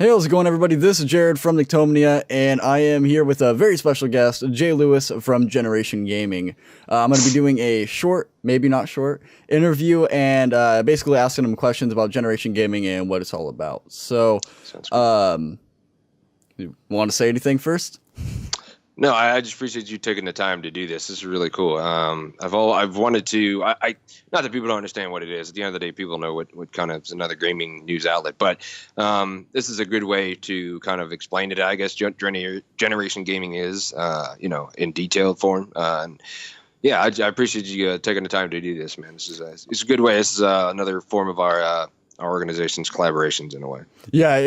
Hey, how's it going, everybody? This is Jared from Nyctomnia, and I am here with a very special guest, Jay Lewis from Generation Gaming. I'm going to be doing a short, maybe not short, interview and basically asking him questions about Generation Gaming and what it's all about. So, you want to say anything first? No, I just appreciate you taking the time to do this. This is really cool. I've wanted to. I not that people don't understand what it is. At the end of the day, people know what kind of is another gaming news outlet. But this is a good way to kind of explain it. I guess Generation Gaming is, in detailed form. And yeah, I appreciate you taking the time to do this, man. It's a good way. This is another form of our organization's collaborations in a way. Yeah,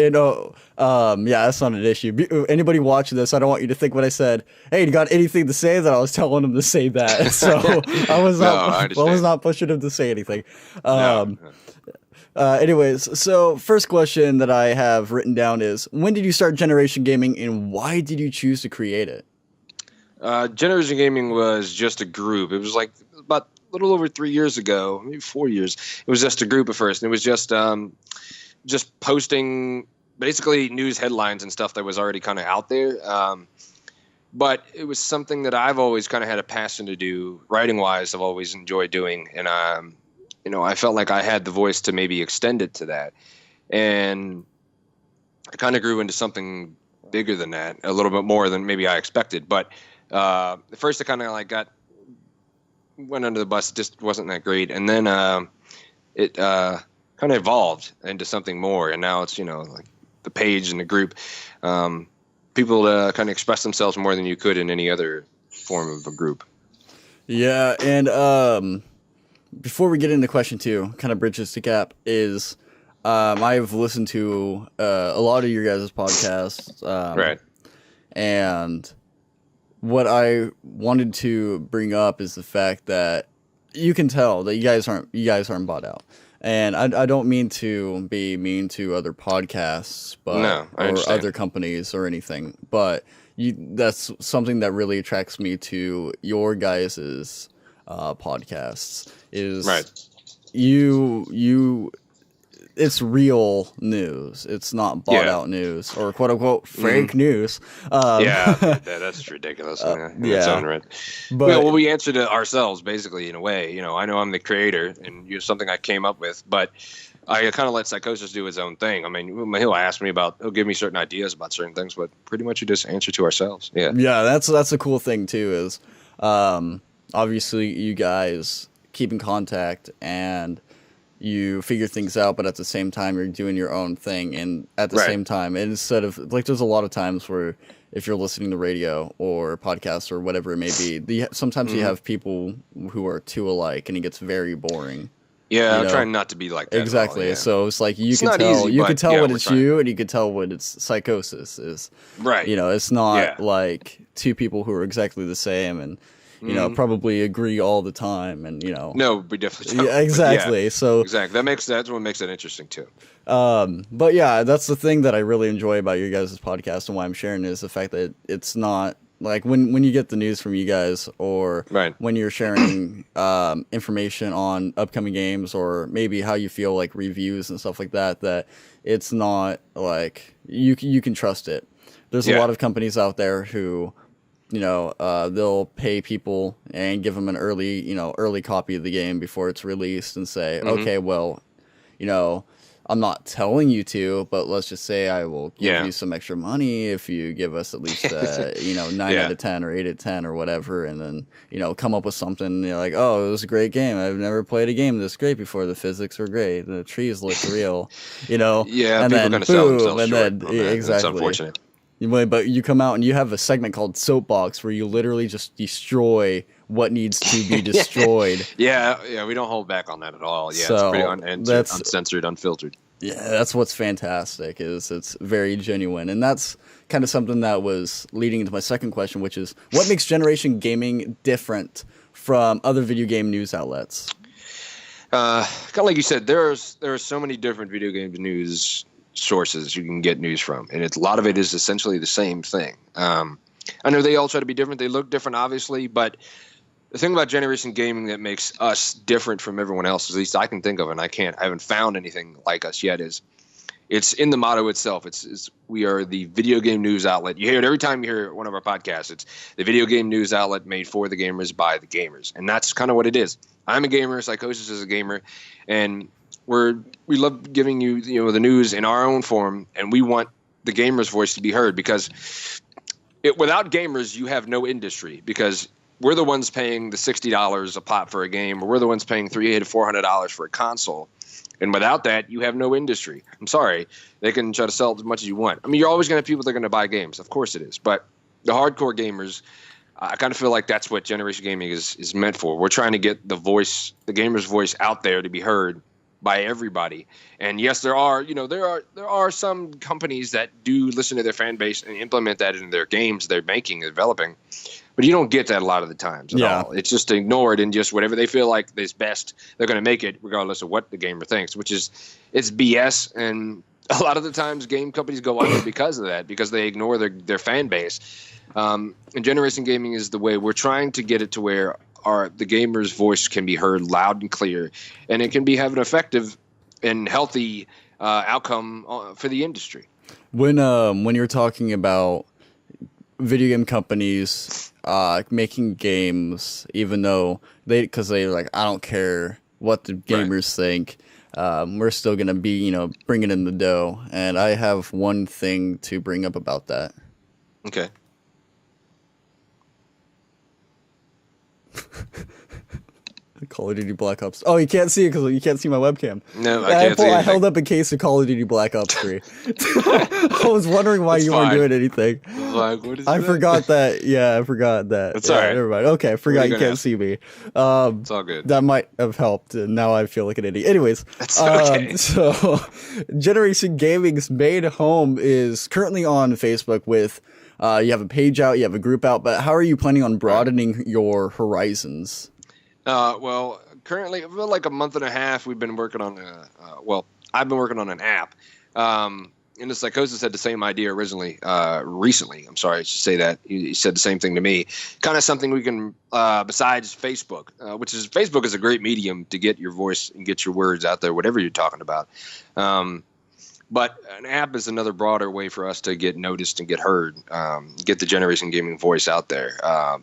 that's not an issue. Anybody watching this, I don't want you to think when I said, "Hey, you got anything to say?" that I was telling them to say that. So I was not pushing them to say anything. Anyways, so first question that I have written down is, when did you start Generation Gaming and why did you choose to create it? Generation Gaming was just a group. It was like about a little over 3 years ago, maybe 4 years. It was just a group at first, and it was just posting basically news headlines and stuff that was already kind of out there. But it was something that I've always kind of had a passion to do, writing wise. I've always enjoyed doing, and I felt like I had the voice to maybe extend it to that, and it kind of grew into something bigger than that, a little bit more than maybe I expected. But at first, it kind of went under the bus. It just wasn't that great, and then it kind of evolved into something more, and now it's like the page and the group. People kind of express themselves more than you could in any other form of a group. Yeah, and before we get into question two, kind of bridges the gap, is I've listened to a lot of your guys' podcasts, right, and what I wanted to bring up is the fact that you can tell that you guys aren't bought out. And I don't mean to be mean to other podcasts, or other companies or anything, but that's something that really attracts me to your guys' podcasts is right. You it's real news. It's not bought out news or quote unquote fake news. That's ridiculous in its own right. But we answer to ourselves basically in a way. I know I'm the creator and it's something I came up with, but I kind of let Psychosis do his own thing. I mean, he'll give me certain ideas about certain things, but pretty much you just answer to ourselves. Yeah. Yeah, that's a cool thing too. Is obviously you guys keep in contact and you figure things out, but at the same time you're doing your own thing, and at the same time, instead of there's a lot of times where if you're listening to radio or podcasts or whatever it may be, sometimes you have people who are too alike, and it gets very boring. Yeah, I'm trying not to be like that. Exactly. Yeah. So it's like you can tell when it's you, and you can tell when it's Psychosis. Is right. It's not like two people who are exactly the same and probably agree all the time, and No, we definitely don't. Yeah, exactly. Exactly. That's what makes it interesting too. But yeah, that's the thing that I really enjoy about your guys' podcast and why I'm sharing is the fact that it's not like when you get the news from you guys or when you're sharing information on upcoming games or maybe how you feel like reviews and stuff like that, that it's not like you can trust it. There's a lot of companies out there who they'll pay people and give them an early copy of the game before it's released and say, okay, well, I'm not telling you to, but let's just say I will give you some extra money if you give us at least, 9 out of 10 or 8 out of 10 or whatever. And then, come up with something like, oh, it was a great game. I've never played a game this great before. The physics were great. The trees looked real, Yeah, and people then are going to sell themselves and short then, on that. exactly. It's unfortunate. But you come out and you have a segment called Soapbox where you literally just destroy what needs to be destroyed. Yeah, we don't hold back on that at all. Yeah, so it's pretty uncensored, unfiltered. Yeah, that's what's fantastic is it's very genuine. And that's kind of something that was leading into my second question, which is what makes Generation Gaming different from other video game news outlets? Kind of like you said, there are so many different video game news sources you can get news from, and a lot of it is essentially the same thing. I know they all try to be different. They look different, obviously, but the thing about Generation Gaming that makes us different from everyone else, at least I can think of, and I haven't found anything like us yet, is It's in the motto itself. It's we are the video game news outlet. You hear it every time you hear one of our podcasts. It's the video game news outlet made for the gamers by the gamers, and that's kind of what it is. I'm a gamer. Psychosis is a gamer, and we love giving you the news in our own form, and we want the gamer's voice to be heard because without gamers, you have no industry because we're the ones paying the $60 a pop for a game, or we're the ones paying $300 to $400 for a console. And without that, you have no industry. I'm sorry. They can try to sell it as much as you want. I mean, you're always going to have people that are going to buy games. Of course it is. But the hardcore gamers, I kind of feel like that's what Generation Gaming is meant for. We're trying to get the gamer's voice out there to be heard by everybody. And yes, there are some companies that do listen to their fan base and implement that in their games they're making and developing. But you don't get that a lot of the times at all. It's just ignored and just whatever they feel like is best, they're going to make it regardless of what the gamer thinks, it's BS. And a lot of the times game companies go under because of that, because they ignore their fan base. And Generation Gaming is the way we're trying to get it to where the gamer's voice can be heard loud and clear, and it can have an effective and healthy outcome for the industry. When you're talking about video game companies making games, even though because they're like, I don't care what the gamers think, we're still gonna be bringing in the dough. And I have one thing to bring up about that. Okay. Call of Duty Black Ops. Oh, you can't see it because you can't see my webcam. No, I can't see it. I held up a case of Call of Duty Black Ops 3. I was wondering why you weren't doing anything. I forgot that. Yeah, I forgot that. It's all right. Never mind. Okay, I forgot you can't see me. It's all good. That might have helped. Now I feel like an idiot. Anyways, that's okay. So Generation Gaming's main home is currently on Facebook with. You have a page out, you have a group out, but how are you planning on broadening your horizons? Well, currently, for like a month and a half, we've been working on I've been working on an app. And the Psychosis had the same idea recently. I'm sorry, I should say that. He said the same thing to me. Kind of something we can, besides Facebook, Facebook is a great medium to get your voice and get your words out there, whatever you're talking about. But an app is another broader way for us to get noticed and get heard, get the Generation Gaming voice out there,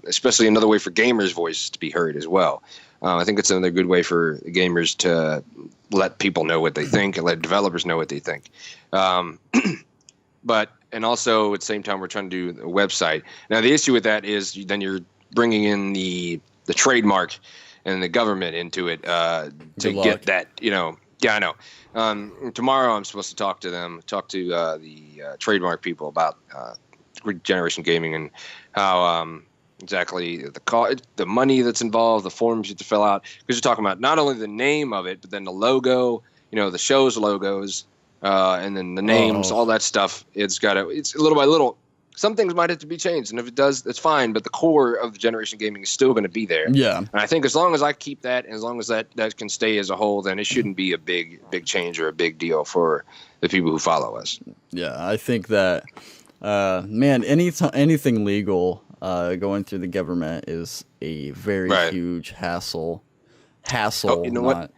especially another way for gamers' voices to be heard as well. I think it's another good way for gamers to let people know what they think and let developers know what they think. And also at the same time, we're trying to do a website. Now, the issue with that is then you're bringing in the trademark and the government into it to get that, Yeah, I know. Tomorrow I'm supposed to talk to the trademark people about Generation Gaming and how exactly the money that's involved, the forms you have to fill out, because you're talking about not only the name of it, but then the logo, the show's logos, and then the names, all that stuff. It's little by little. Some things might have to be changed, and if it does, it's fine. But the core of the Generation Gaming is still going to be there. Yeah, and I think as long as I keep that, and as long as that can stay as a whole, then it shouldn't be a big change or a big deal for the people who follow us. Yeah, I think that, anything legal going through the government is a very huge hassle. Oh, you know what?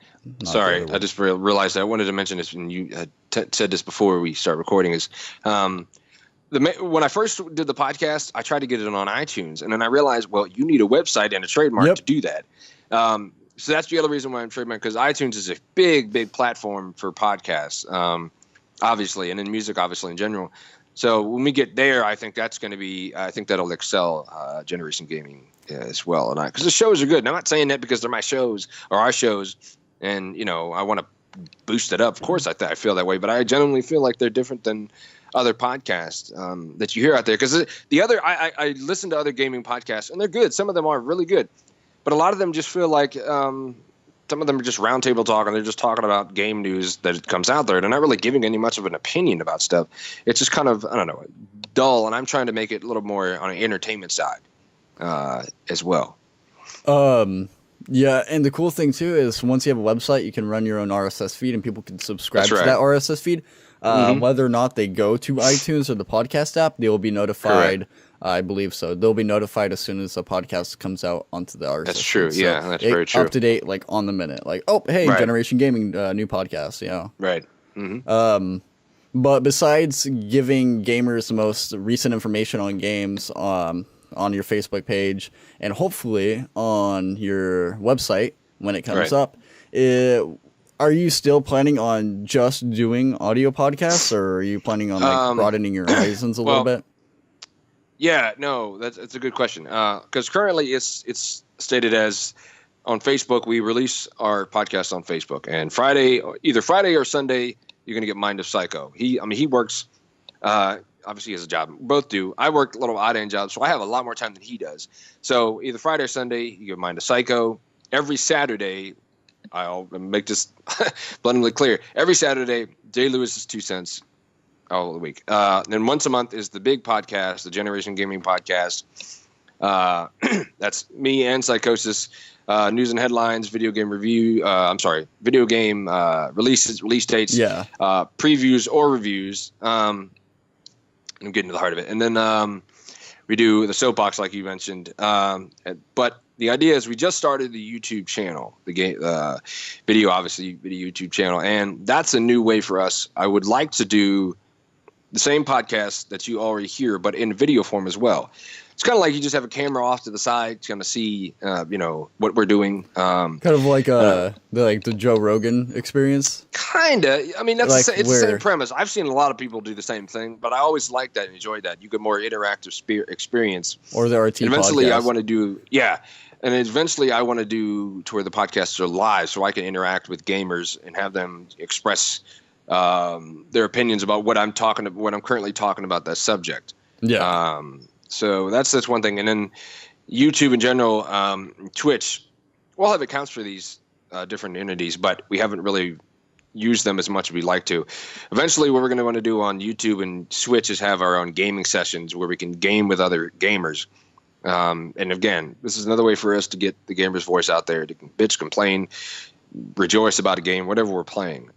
Sorry, I just realized I wanted to mention this, and you had said this before we start recording. Is when I first did the podcast, I tried to get it on iTunes, and then I realized, well, you need a website and a trademark to do that. So that's the other reason why I'm trademarked, because iTunes is a big platform for podcasts, obviously, and in music, obviously, in general. So when we get there, I think that's going to be, I think that'll excel Generation Gaming as well. And because the shows are good. And I'm not saying that because they're my shows or our shows, and I want to boost it up. Of course, I feel that way, but I genuinely feel like they're different than other podcasts that you hear out there. Because I listen to other gaming podcasts, and they're good. Some of them are really good, but a lot of them just feel like some of them are just roundtable talk, and they're just talking about game news that comes out there. They're not really giving any much of an opinion about stuff. It's just kind of, I don't know, dull, and I'm trying to make it a little more on an entertainment side as well. Yeah, and the cool thing, too, is once you have a website, you can run your own RSS feed, and people can subscribe to that RSS feed. Whether or not they go to iTunes or the podcast app, they will be notified. Correct. I believe so. They'll be notified as soon as the podcast comes out onto the RSS. That's true. So yeah, that's very true. Up to date, on the minute. Like, oh, hey, Generation Gaming, new podcast. Yeah. Right. Mm-hmm. But besides giving gamers the most recent information on games on your Facebook page and hopefully on your website when it comes up, are you still planning on just doing audio podcasts, or are you planning on like broadening your horizons a little bit? Yeah, no, that's a good question. Because currently it's stated as on Facebook, we release our podcast on Facebook, and either Friday or Sunday, you're gonna get Mind of Psycho. He works, obviously he has a job. Both do. I work a little odd-end jobs, so I have a lot more time than he does. So either Friday or Sunday, you get Mind of Psycho. Every Saturday, I'll make this bluntly clear. Every Saturday, Jay Lewis's 2 cents all the week. Then once a month is the big podcast, the Generation Gaming Podcast. That's me and Psychosis. News and headlines, video game review. Video game release dates. Yeah. Previews or reviews. I'm getting to the heart of it. And then we do the soapbox, like you mentioned. But the idea is we just started the YouTube channel, the video YouTube channel, and that's a new way for us. I would like to do the same podcast that you already hear, but in video form as well. It's kind of like you just have a camera off to the side to kind of see, what we're doing. Kind of like the Joe Rogan experience. Kinda. I mean, it's the same premise. I've seen a lot of people do the same thing, but I always liked that and enjoyed that. You get more interactive experience. Or the RT eventually, podcast. I want to do and eventually I want to do to where the podcasts are live, so I can interact with gamers and have them express their opinions about what I'm currently talking about that subject. Yeah. So that's one thing. And then YouTube in general, Twitch, we'll have accounts for these different entities, but we haven't really used them as much as we'd like to. Eventually, what we're going to want to do on YouTube and Switch is have our own gaming sessions where we can game with other gamers. And again, this is another way for us to get the gamer's voice out there, to bitch, complain, rejoice about a game, whatever we're playing.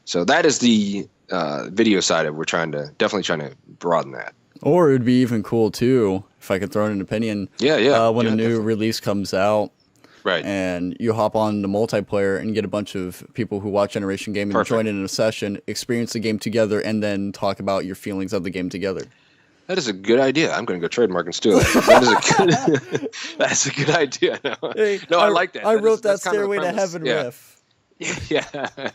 So that is the video side of it. We're definitely trying to broaden that. Or it would be even cool too, if I could throw in an opinion. When a new release comes out, right, and you hop on the multiplayer and get a bunch of people who watch Generation Gaming and join in a session, experience the game together, and then talk about your feelings of the game together. That is a good idea. I'm going to go trademark and steal that. That's a good idea. I like that. I wrote that Stairway to Heaven riff. Yeah.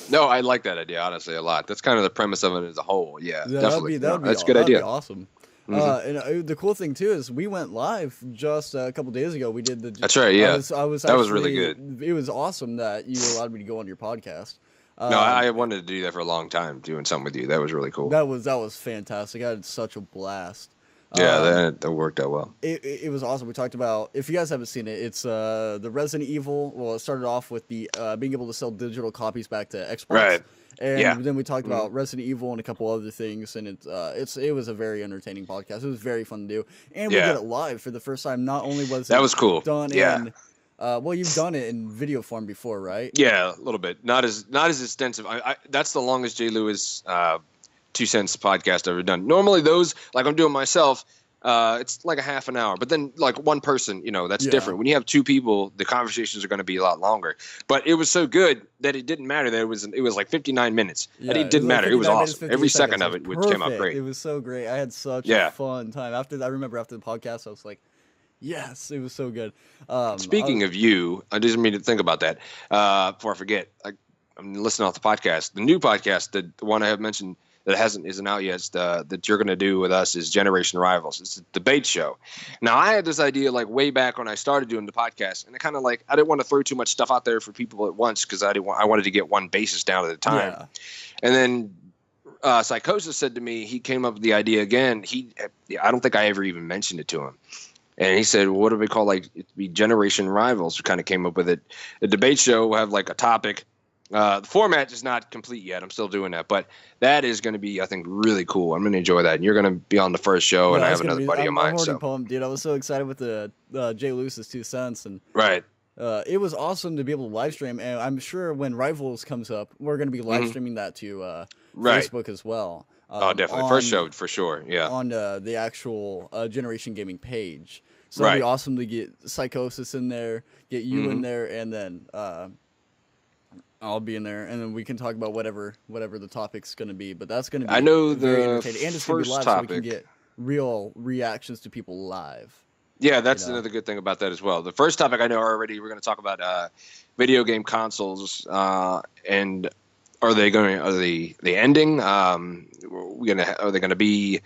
No, I like that idea, honestly, a lot. That's kind of the premise of it as a whole. Yeah, definitely. That's a good idea. That'd be awesome. Mm-hmm. And the cool thing, too, is we went live just a couple days ago. We did the... That's right, yeah. That was really good. It was awesome that you allowed me to go on your podcast. No, I wanted to do that for a long time, doing something with you. That was really cool. That was fantastic. I had such a blast. Yeah, that worked out well. It was awesome. We talked about, if you guys haven't seen it, it's the Resident Evil. Well, it started off with the being able to sell digital copies back to Xbox. Right. And then we talked about Resident Evil and a couple other things, and it was a very entertaining podcast. It was very fun to do, and we did it live for the first time. Not only was that was cool done in, well, you've done it in video form before, right? Yeah, a little bit. Not as extensive. That's the longest J. Lewis 2 cents podcast I've ever done. Normally those, like I'm doing myself, it's like a half an hour, but then like one person, that's different. When you have two people, the conversations are going to be a lot longer, but it was so good that it didn't matter that it was like 59 minutes. Yeah, it didn't matter. It was awesome. Every second of it came out great. It was so great. I had such a fun time. I remember after the podcast, I was like, yes, it was so good. Speaking of you, I didn't mean to think about that before I forget. I'm listening off the podcast. The new podcast, the one I have mentioned that isn't out yet, that you're going to do with us is Generation Rivals. It's a debate show. Now, I had this idea like way back when I started doing the podcast, and it kind of like I didn't want to throw too much stuff out there for people at once because I wanted to get one basis down at a time. Yeah. And then Psychosis said to me, he came up with the idea again. I don't think I ever even mentioned it to him. And he said, well, what do we call it'd be Generation Rivals? We kind of came up with it. The debate show will have like a topic. The format is not complete yet. I'm still doing that, but that is going to be, I think, really cool. I'm going to enjoy that. And you're going to be on the first show, and I have another buddy of mine. I'm already pumped, dude. I was so excited with the Jay Lewis's 2 cents, and right. It was awesome to be able to live stream. And I'm sure when Rivals comes up, we're going to be live streaming that to Facebook as well. Definitely. First show for sure. Yeah. On the actual Generation Gaming page. So it'd be awesome to get Psychosis in there, get you in there, and then I'll be in there, and then we can talk about whatever the topic's going to be. But that's going to be I know very the entertaining, and it's going to be live, topic. so we can get real reactions to people live. Yeah, that's another good thing about that as well. The first topic I know already, we're going to talk about video game consoles, and are they ending? Are they going to be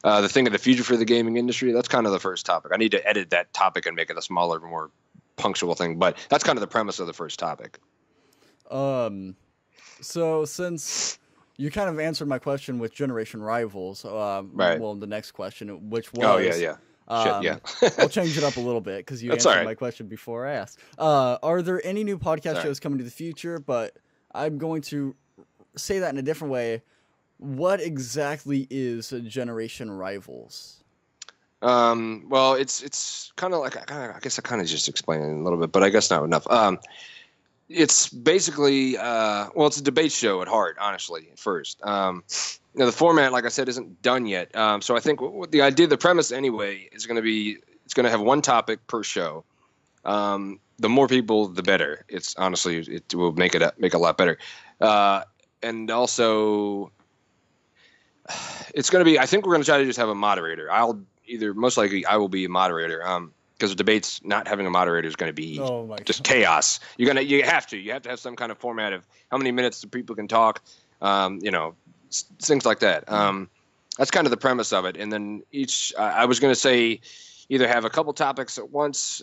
the thing of the future for the gaming industry? That's kind of the first topic. I need to edit that topic and make it a smaller, more punctual thing, but that's kind of the premise of the first topic. So since you kind of answered my question with Generation Rivals, right. Well, the next question, which was... Oh, yeah. I'll change it up a little bit because you answered my question before I asked. Are there any new podcast shows coming to the future? But I'm going to say that in a different way. What exactly is Generation Rivals? Well, it's kind of like, I guess I kind of just explained it a little bit, but I guess not enough. It's basically, it's a debate show at heart, honestly, at first. The format, like I said, isn't done yet. So I think what the idea, the premise anyway, is going to be, it's going to have one topic per show. The more people, the better. It's honestly, it will make a lot better. And also, it's going to be, I think we're going to try to just have a moderator. Most likely I will be a moderator. Because the debate's not having a moderator is going to be just chaos. You have to have some kind of format of how many minutes the people can talk, things like that. That's kind of the premise of it. And then I was going to say either have a couple topics at once,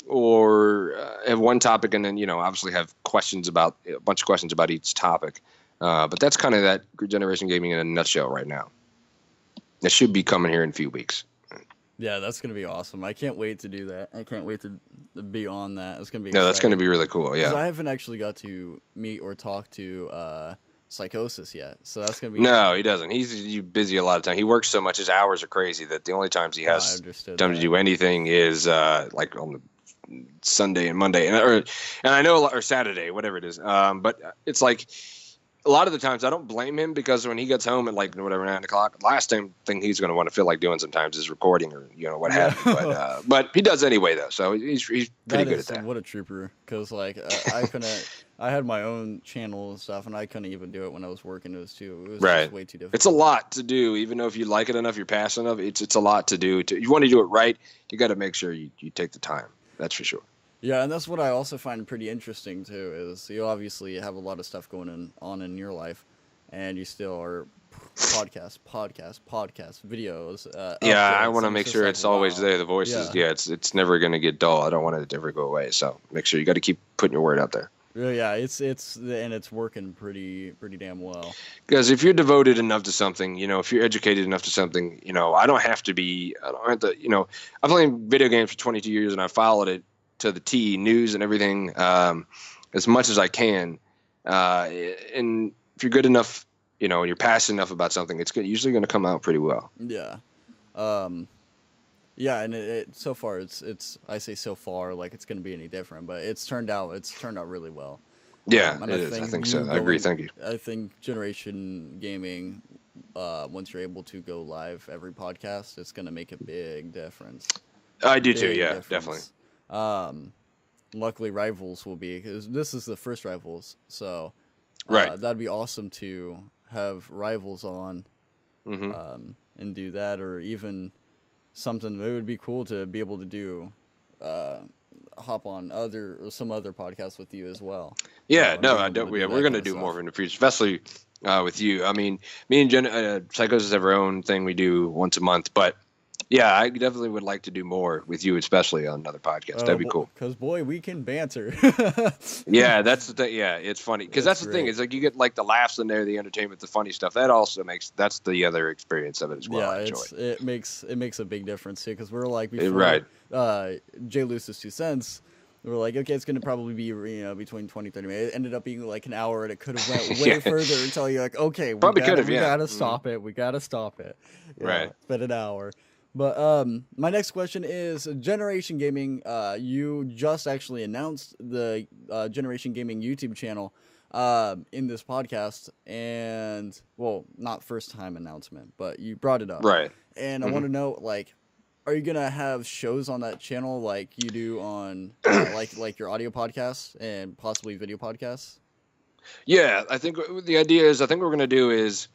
or have one topic and then, obviously have a bunch of questions about each topic. But that's kind of that Generation Gaming in a nutshell right now. It should be coming here in a few weeks. Yeah, that's going to be awesome. I can't wait to do that. I can't wait to be on that. It's going to be exciting. That's going to be really cool, yeah. I haven't actually got to meet or talk to Psychosis yet, so that's going to be... No, he doesn't. He's busy a lot of time. He works so much, his hours are crazy that the only times he has time to do anything is like on the Sunday and Monday, and I know, or Saturday, whatever it is. But it's like... A lot of the times I don't blame him because when he gets home at 9 o'clock, last thing he's going to want to feel like doing sometimes is recording or what have you. But he does anyway though, so he's pretty good at that. What a trooper! Because I had my own channel and stuff, and I couldn't even do it when I was working. It was just way too difficult. It's a lot to do, even though if you like it enough, you're passionate enough. It's a lot to do. You want to do it right, you got to make sure you take the time. That's for sure. Yeah, and that's what I also find pretty interesting, too, is you obviously have a lot of stuff going on in your life, and you still are podcast, videos. I want to make sure it's always there. The voice is, it's never going to get dull. I don't want it to ever go away, so make sure you got to keep putting your word out there. Yeah, it's working pretty damn well. Because if you're devoted enough to something, if you're educated enough to something, I don't have to, I've played video games for 22 years, and I followed it to the T, news and everything, as much as I can. And if you're good enough, and you're passionate enough about something, it's usually going to come out pretty well. Yeah. Yeah, and it so far it's I say so far like it's going to be any different, but it's turned out really well. Yeah, it is. I think so. I agree. Thank you. I think Generation Gaming, once you're able to go live every podcast, it's going to make a big difference. I do too. Yeah, definitely. Luckily Rivals will be, because this is the first Rivals, so that'd be awesome to have Rivals on, and do that, or even something. It would be cool to be able to do hop on some other podcasts with you as well. Yeah, I don't. Yeah, we're gonna do more in the future, especially with you. I mean, me and Psychosis have our own thing we do once a month, but yeah, I definitely would like to do more with you, especially on another podcast. That'd be cool. Because, boy, we can banter. Yeah, that's the thing. Yeah, it's funny. Because that's the thing. It's like you get like the laughs in there, the entertainment, the funny stuff. That also that's the other experience of it as well. Yeah, it makes a big difference, too. Because we're like, before Jay Luce's 2 cents, we were like, okay, it's going to probably be, between 20, 30 minutes. It ended up being like an hour, and it could have went way further until you're like, okay, we gotta stop it. We got to stop it. Right. It's been an hour. But my next question is Generation Gaming. You just actually announced the Generation Gaming YouTube channel in this podcast, and not first time announcement, but you brought it up, right? And I want to know, are you gonna have shows on that channel like you do on like your audio podcasts and possibly video podcasts? Yeah, I think the idea is, I think what we're going to do is,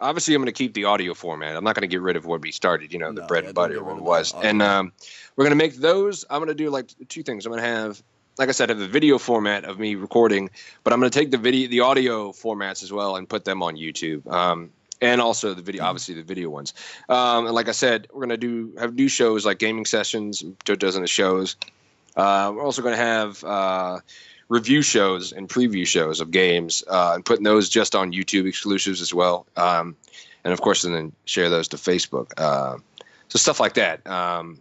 obviously I'm going to keep the audio format. I'm not going to get rid of where we started, the bread and butter, what it was. And we're going to make those, I'm going to do like two things. I'm going to have, like I said, have the video format of me recording, but I'm going to take the audio formats as well and put them on YouTube. And also the video, obviously the video ones. And like I said, we're going to have new shows like gaming sessions, a dozen of shows. We're also going to have review shows and preview shows of games, and putting those just on YouTube exclusives as well. And of course, and then share those to Facebook. So stuff like that.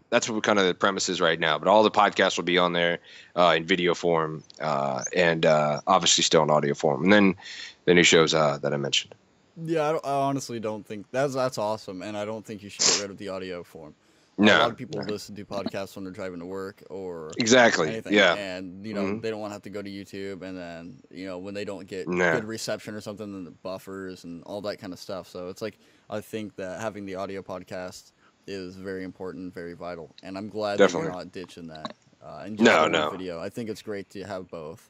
That's what kind of the premise is right now. But all the podcasts will be on there in video form, and obviously still in audio form. And then the new shows that I mentioned. Yeah, I honestly don't think that's awesome, and I don't think you should get rid of the audio form. No. A lot of people listen to podcasts when they're driving to work or anything. Yeah, and they don't want to have to go to YouTube, and then when they don't get good reception or something, then the buffers and all that kind of stuff. So it's like, I think that having the audio podcast is very important, very vital, and I'm glad that you're not ditching that. And just video. I think it's great to have both.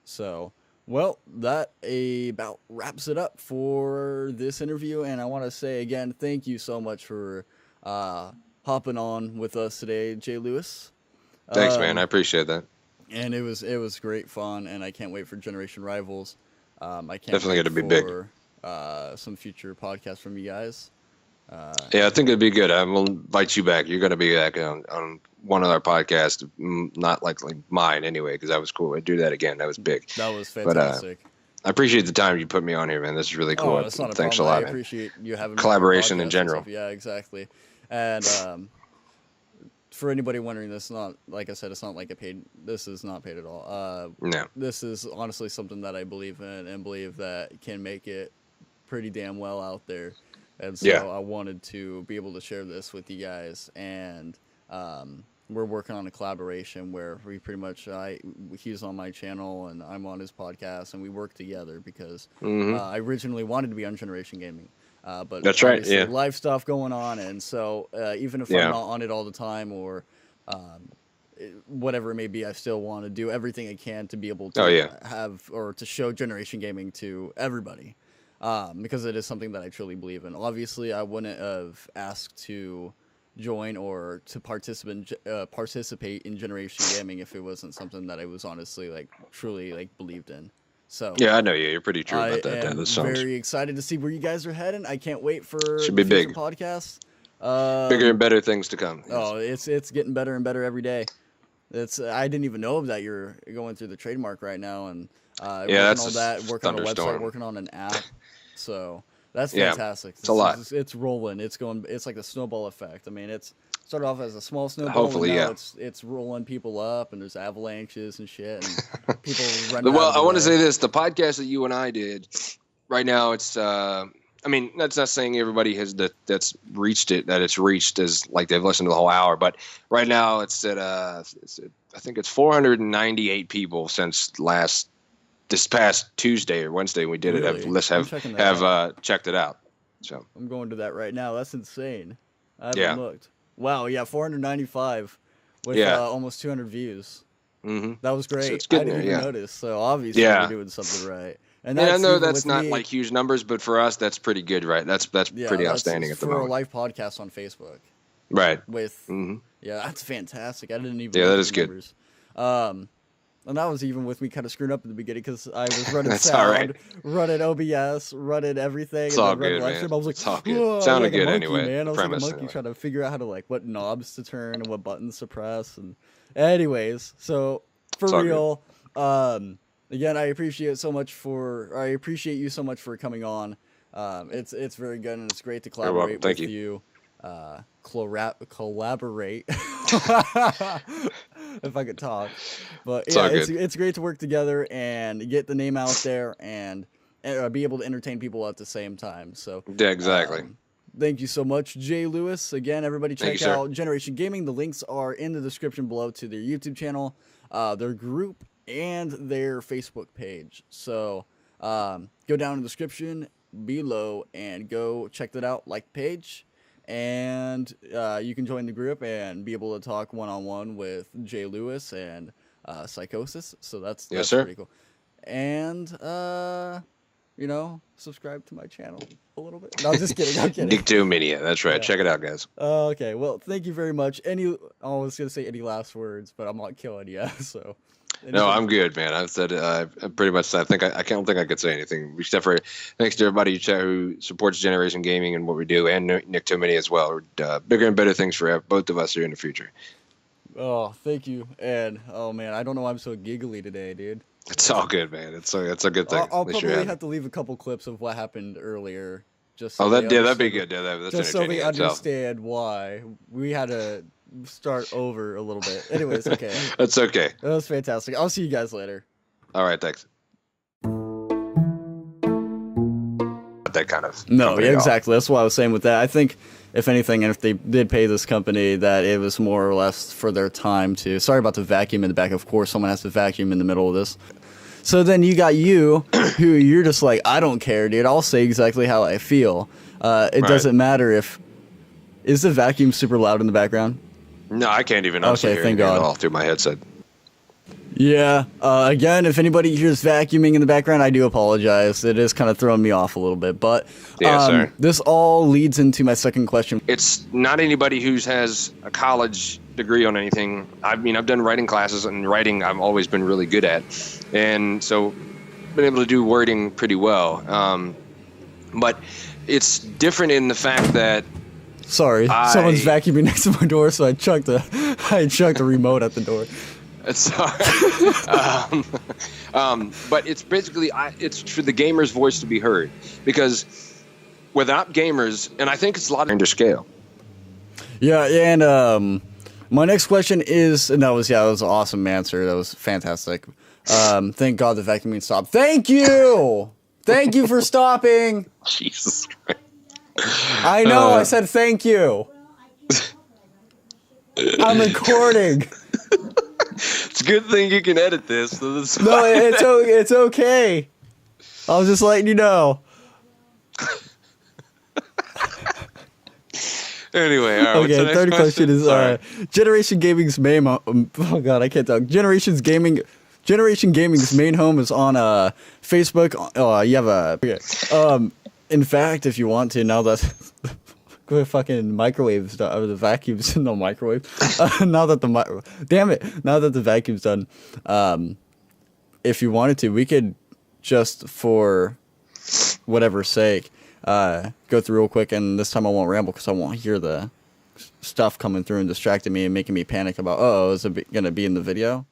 So. Well, that about wraps it up for this interview, and I want to say again, thank you so much for hopping on with us today, Jay Lewis. Thanks, man. I appreciate that. And it was great fun, and I can't wait for Generation Rivals. I can't definitely wait going to be big. Some future podcasts from you guys. Yeah, I think it'd be good. I will invite you back. You're going to be back on one of our podcasts, not like mine anyway, because that was cool. I'd do that again. That was big. That was fantastic. But, I appreciate the time you put me on here, man. This is really cool. It's not a Thanks problem. a lot. I appreciate you having collaboration in general. Yeah, exactly. And for anybody wondering, this is not, like I said, it's not like a paid. This is not paid at all. No. This is honestly something that I believe in and believe that can make it pretty damn well out there. And so I wanted to be able to share this with you guys, and we're working on a collaboration where we pretty much, he's on my channel and I'm on his podcast, and we work together because I originally wanted to be on Generation Gaming, but that's right, life stuff going on, and so even if I'm not on it all the time or whatever it may be, I still want to do everything I can to be able to have or to show Generation Gaming to everybody. Because it is something that I truly believe in. Obviously, I wouldn't have asked to join or to participate in Generation Gaming if it wasn't something that I was honestly truly believed in. So yeah, I know you. You're pretty true about that. I'm very excited to see where you guys are heading. I can't wait for should be big podcasts. Bigger and better things to come. Oh, it's getting better and better every day. I didn't even know that you're going through the trademark right now, and that's all that, working on a website, working on an app. So that's fantastic. It's a lot. It's rolling. It's going. It's like the snowball effect. I mean, it's started off as a small snowball. Hopefully, and now it's rolling people up, and there's avalanches and shit, and people running. Well, I want to say this: the podcast that you and I did right now, it's. I mean, that's not saying everybody has that's reached it. That it's reached as like they've listened to the whole hour, but right now it's at I think it's 498 people since this past Tuesday or Wednesday we did it. Have checked it out. So I'm going to that right now. That's insane. I haven't looked. Wow, 495 with almost 200 views. Mm-hmm. That was great. So it's good I didn't even notice. So obviously we're doing something right. And I know that's not like huge numbers, but for us that's pretty good, right? That's pretty outstanding at the moment. For a live podcast on Facebook. Right. With that's fantastic. I didn't even that is good. Numbers. And that was even with me kind of screwing up in the beginning because I was running sound, running OBS, running everything. It's all good, man. I was like, it's all good. Sounded good anyway. Man. I was like a monkey trying to figure out how to what knobs to turn and what buttons to press. And anyways, so for real, again, I appreciate you so much for coming on. It's very good, and it's great to collaborate with you. Collaborate if I could talk, but it's great to work together and get the name out there and be able to entertain people at the same time. So yeah, exactly. Thank you so much, Jay Lewis. Again, everybody check out Generation Gaming. The links are in the description below to their YouTube channel, their group, and their Facebook page. So go down in the description below and go check that out, like the page. And you can join the group and be able to talk one-on-one with Jay Lewis and Psychosis. So that's pretty cool. and you know, subscribe to my channel a little bit. No, I'm just kidding. I'm kidding. Nyctomnia. That's right. Yeah. Check it out, guys. Okay. Well, thank you very much. I was gonna say any last words, but I'm not killing you. So. No, I'm good, man. I've said pretty much. I don't think I could say anything except for thanks to everybody who supports Generation Gaming and what we do, and Nyctomnia as well. We're bigger and better things for both of us here in the future. Oh, thank you. And oh man, I don't know why I'm so giggly today, dude. It's all good, man. It's a good thing. I'll probably have to leave a couple clips of what happened earlier. Just so that'd be good. Yeah, that's just so they understand why we had to start over a little bit. Anyways, okay. That's okay. That was fantastic. I'll see you guys later. All right, thanks. That kind of exactly. That's what I was saying with that. I think if anything, and if they did pay this company, that it was more or less for their time to. Sorry about the vacuum in the back. Of course, someone has to vacuum in the middle of this. So then you got you, who you're just like, I don't care, dude. I'll say exactly how I feel. It doesn't matter if. Is the vacuum super loud in the background? No, I can't even hear it at all through my headset. Yeah. Again, if anybody hears vacuuming in the background, I do apologize. It is kind of throwing me off a little bit. But this all leads into my second question. It's not anybody who has a college degree on anything. I mean, I've done writing classes, and writing I've always been really good at. And so been able to do wording pretty well. But it's different in the fact that Sorry, someone's vacuuming next to my door, so I chucked the remote at the door. Sorry. But it's basically it's for the gamer's voice to be heard, because without gamers, and I think it's a lot under scale. Yeah, and my next question is, and that was an awesome answer. That was fantastic. Thank God the vacuuming stopped. Thank you for stopping. Jesus Christ. I know, I said thank you. I'm recording. It's a good thing you can edit this. So no, it's okay. I was just letting you know. Anyway, all right. Okay, third question is Generation Gaming's main. Oh God, I can't talk. Generation Gaming's main home is on Facebook. You have a. Okay. In fact, if you want to, now that the fucking microwave's done, or the vacuum's no microwave. Now that the vacuum's done, if you wanted to, we could just for whatever's sake go through real quick, and this time I won't ramble because I won't hear the stuff coming through and distracting me and making me panic about is it gonna be in the video?